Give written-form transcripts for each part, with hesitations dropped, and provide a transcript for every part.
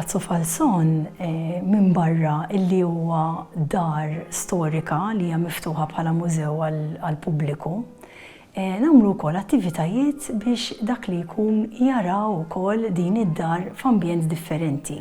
Palazzo Falson minn barra illi huwa dar storika li hija miftuħa bħala mużew għall-pubbliku. Nagħmlu wkoll attivitajiet biex dak li jkun jaraw ukoll din id-dar f'ambjent differenti.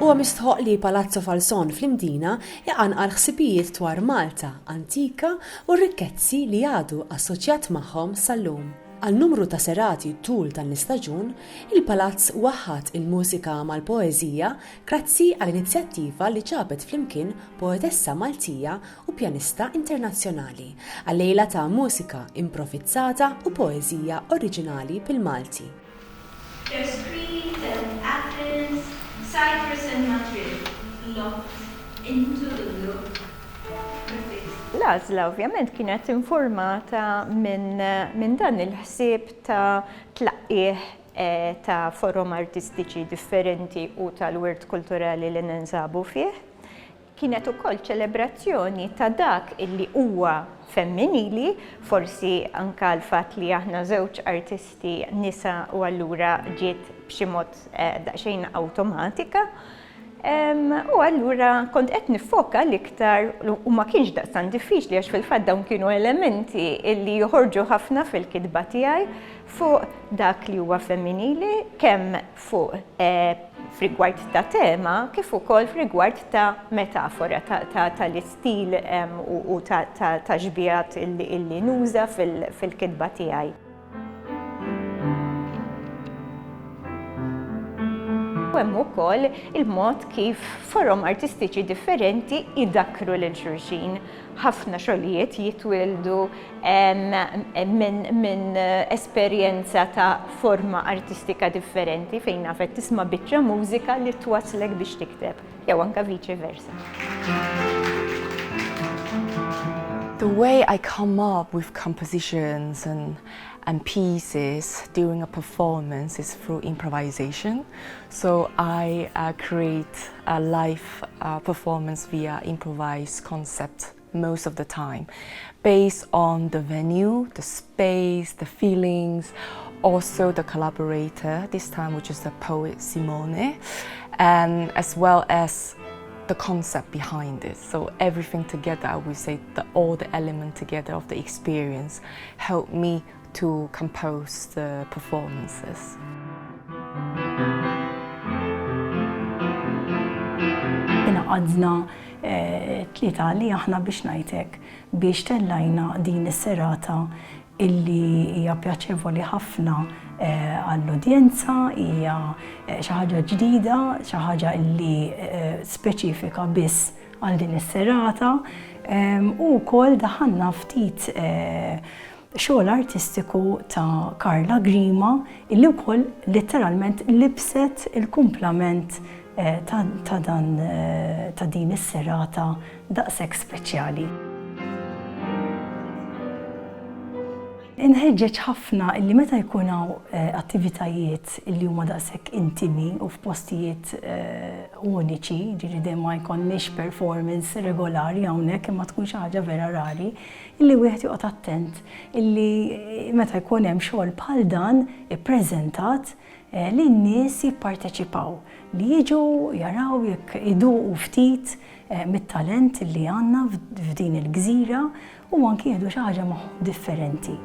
Huwa mistħoq li Palazzo Falson fl-Imdina jaqanqal ħsibijiet dwar Malta antika u r-rikkezzi li għadu assoċjat magħhom sal-lum. Għal numru ta' serati tul dan l-istaġun, il-palazz waħħad il-mużika mal-poeżija grazzi għall-inizjattiva li ġabet flimkien poetessa Maltija u pjanista internazzjonali għal-lejla ta' mużika improvvizzata u poeżija oriġinali bil-Malti. There's Crete and Athens, Cyprus and Madrid, locked into the look. L-għażla ovvjament kienet informata minn dan il-ħsieb ta' tlaqqih ta' forum artistiċi differenti u tal-wirt kulturali li ninsabu fih. Kienet ukoll ċelebrazzjoni ta' dak illi huwa femminili, forsi anka l-fatt li aħna żewġ artisti nisa u allura ġiet b'xi mod daqsxejn awtomatika. U allura kont qed nifoka l-iktar u ma kienx daqsan diffiċli għax fil-fatt dawn kienu elementi illi joħorġu ħafna fil-kitba tiegħi fuq dak li huwa femminili kemm fuq f'rigward ta' tema kif ukoll f'rigward ta' metafora tal-istil u ta' ġbijat illi nuża fil-kitba tiegħi. U hemm ukoll il-mod kif forom artistiċi differenti idakru lil xulxin. Ħafna xogħlijiet jitwildu minn esperjenza ta' forma artistika differenti fejn nafet tisma' biċċa mużika li twaslek biex tikteb, jew anke vice versa. The way I come up with compositions and pieces during a performance is through improvisation. So I create a live performance via improvised concept most of the time, based on the venue, the space, the feelings, also the collaborator, this time which is the poet Simone, and as well as the concept behind it. So everything together, I would say all the elements together of the experience help me to compose the performances. Għadna tlieta li aħna biex ngħidlek biex tellajna din is-serata illi hija pjaċevoli ħafna għall-udjenza, hija xi ħaġa ġdida, xi ħaġa illi speċifika biss għal din is-serata u wkoll daħanna ftit xogħol artistiku ta' Karla Grima illi wkoll letteralment libset il-kumplament ta' din is-serata daqshekk speċjali. Inħeġġeġ ħafna illi meta jkun hawn attivitajiet illi huma daqshekk intimi u f'postijiet uniċi, ġifieri dejjem ma jkollniex performance regolari hawnhekk imma tkun xi ħaġa vera rari, illi wieħed joqgħod attent illi meta jkun hemm xogħol bħal dan ippreżentat li n-nies jipparteċipaw, li jiġu jaraw jekk iduqu ftit mit-talent illi għandna f'din il-gżira u anke jieħdu xi ħaġa magħhom differenti.